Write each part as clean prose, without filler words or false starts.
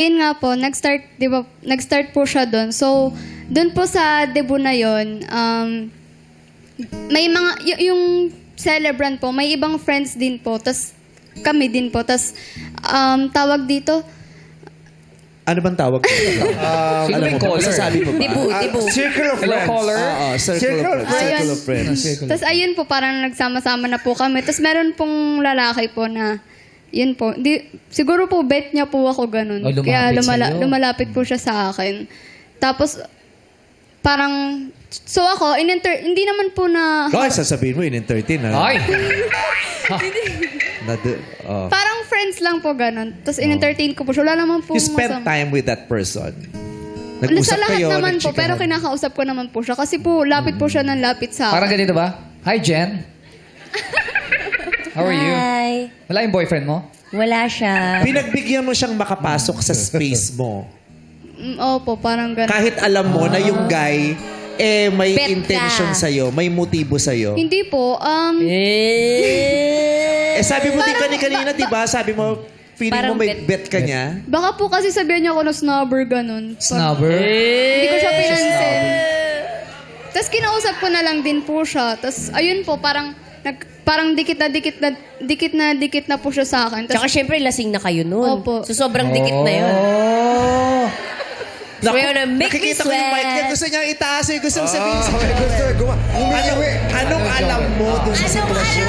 Yun nga po, nag-start, di ba, nag-start po siya doon. So, doon po sa debut na yun, may mga, yung celebrant po, may ibang friends din po, tas kami din po, tas tawag dito, Ano bang tawag? Sino Alam may mo ba? caller? Masasabi mo ba? Dibu. Circle of Hello, friends. caller? Circle of friends. tas ayun po, parang nagsama-sama na po kami. Tas meron pong lalaki po na, yun po, siguro po bet niya po ako ganun. Oh, lumapit Kaya sa'yo. lumalapit po siya sa akin. Tapos, parang, so ako, hindi naman po na, Ay, sasabihin mo, in-entertain ha? Ay! parang friends lang po ganun. Tapos in-entertain ko po siya. Wala naman po You spent masama. time with that person. Sa Nag-usap lahat kayo, naman po, pero nagchikahan. kinakausap ko naman po siya. Kasi po, lapit po siya ng lapit sa Parang akin. ganito ba? Hi, Jen. How are you? Hi. Wala yung boyfriend mo? Wala siya. Pinagbigyan mo siyang makapasok sa space mo. Opo, parang ganun. Kahit alam mo na yung guy, may Bet ka. intention sa'yo, may motibo sa'yo. Hindi po, Sabi mo din kanina, di ba? Sabi mo, feeling Parang mo may bet. bet ka niya. baka po kasi sabihan niya ako na snobber ganun. Snubber? Hindi ko siya pinansin. Tapos kinausap ko na lang din po siya. Tapos ayun po, parang dikit na po siya sa akin. Tsaka Tapos, syempre, lasing na kayo nun. Opo. So, sobrang dikit na yun. Oh! So, yun na, make me Nakikita ko yung mic niya. sweat. Gusto niya itaas eh. Gusto mong sabihin sa Anong alam mo dun sa sitwasyon?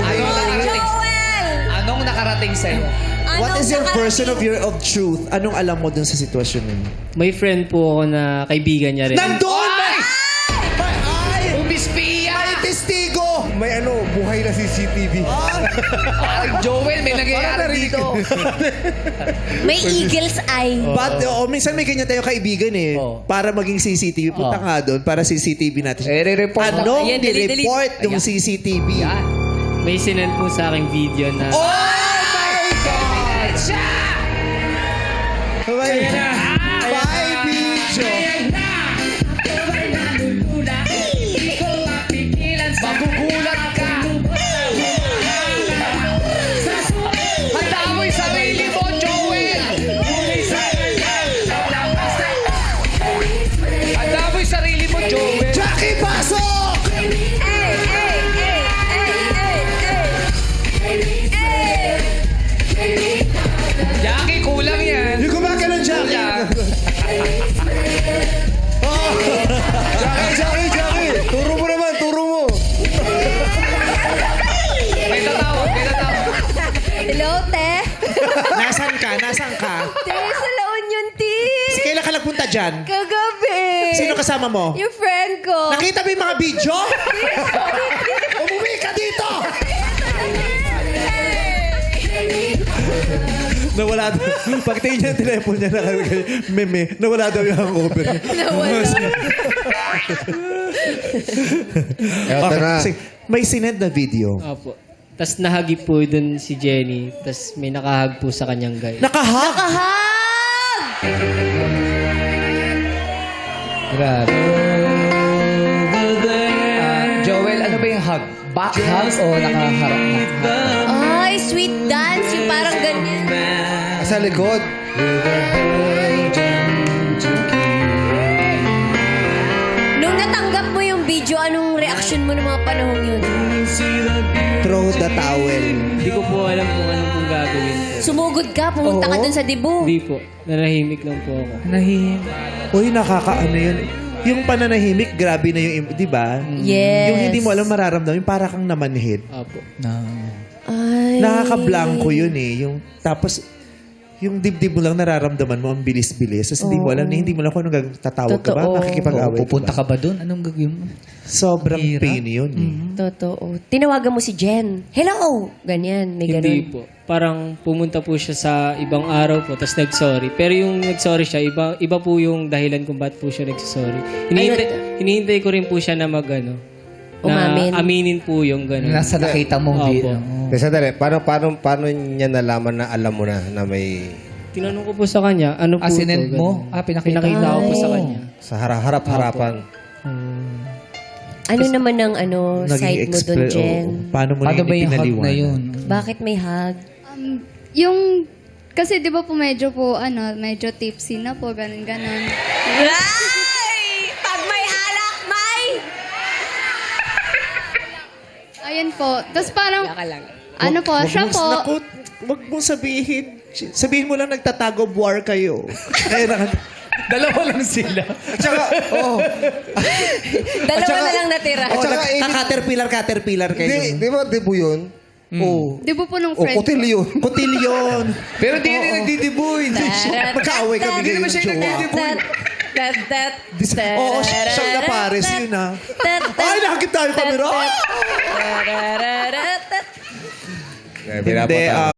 Anong nakarating sa'yo? What is your version of truth? Anong alam mo dun sa sitwasyon mo? May friend po ako na kaibigan niya rin. Nandun! Ay! Umispiya! May testigo! May buhay na CCTV. Parang Joel, may nangyayari dito. May eagle's eye. But, minsan may ganyan tayo kaibigan eh. Oh. Para maging CCTV. Punta nga doon para CCTV natin. I-report mo. Anong Ayan, delete. ni-report yung Ayan. CCTV? Yan. May sinend po sa aking video na... Oh my God! May video! Magugulat ka! Handa mo yung sarili mo, Joel! Handa mo yung sarili mo, Joel! Jackie, pasok! Jackie, kulang yan. Yung gumaganon, Jackie! Jackie! Turo mo naman, turo mo. May tatawag, may tatawag. Hello, te. Nasaan ka? Nasaan ka? Te, sa La Union, te. Kailan ka nagpunta dyan? Kagabi. Sino kasama mo? Yung friend ko. Nakita mo yung mga video? Umuwi ka dito! Nawala daw. Pagtingin niya yung telepono niya, nakalagay, meme, nawala daw yung hangover. Eto na. Sige, may sinend na video. Opo. Tapos nahagip po dun si Jenny. Tapos may nakahag po sa kanyang guy. Nakahag! Ahag! Grabe. Joel, ano ba yung hug? Back hug o nakaharap na? Ay, sweet dance. Yung parang ganyan. Sa likod. Nung natanggap mo yung video, anong reaction mo ng mga panahong yun? Throw the towel. Hindi ko po alam kung anong pong gagawin ko. Sumugod ka, pumunta ka Oo. dun sa dibu. Hindi po. Nanahimik lang po ako. Uy, nakakaano yun. Yung pananahimik, grabe na yung, di ba? Yes. Yung hindi mo alam mararamdaman, yung para kang namanhid. Opo. Ay. Nakaka-blanco yun eh. Yung, tapos, yung dibdib mo lang nararamdaman mo, ang bilis-bilis. Tapos hindi mo alam, hindi mo alam kung anong tatawag ka ba, Totoo. makikipag-away ka Pupunta ba? ka ba dun? Anong gagawin mo? Sobrang Hirap. pain yun eh. Totoo. Tinawagan mo si Jen. Hello! Ganyan, may Hindi ganun. po. Parang pumunta po siya sa ibang araw po, tapos nag-sorry. Pero yung nag-sorry siya, iba po yung dahilan kung ba't po siya nag-sorry. Hinihintay ko rin po siya na Umamin. na aminin po yung gano'n. Nasa nakita mong Opo. video. Sandali, paano niya nalaman na alam mo na may Tinanong ko po sa kanya, ano po sinend ito, mo? ganun. Pinakita Pinakita ko po sa kanya. sa harap-harapan? Ano naman ang side mo dun, Jen? Paano mo Paano na ba yung hug na pinaliwanag? yun? Bakit may hug? yung Kasi di ba po medyo tipsy na po, ganun. Ay! Pag may alak, may! Ayun po. Tapos parang, Wala ka lang. siya po, Wag mong sabihin. Sabihin mo lang nagtatago buwar kayo. Kaya Dalawa lang sila. Tsaka, Dalawa na lang natira. At saka, caterpillar kayo. di ba dibo yun? Oo. di ba po nung O, friend kutil yun. Kotilyon. Pero di yun yung nagdidiboy. Magkaaway kami Hindi naman ngayon, siya yung jowa. nagdidiboy. Oo, siyang na pares yun ah. Ay, nakakit tayo kamera. Hindi,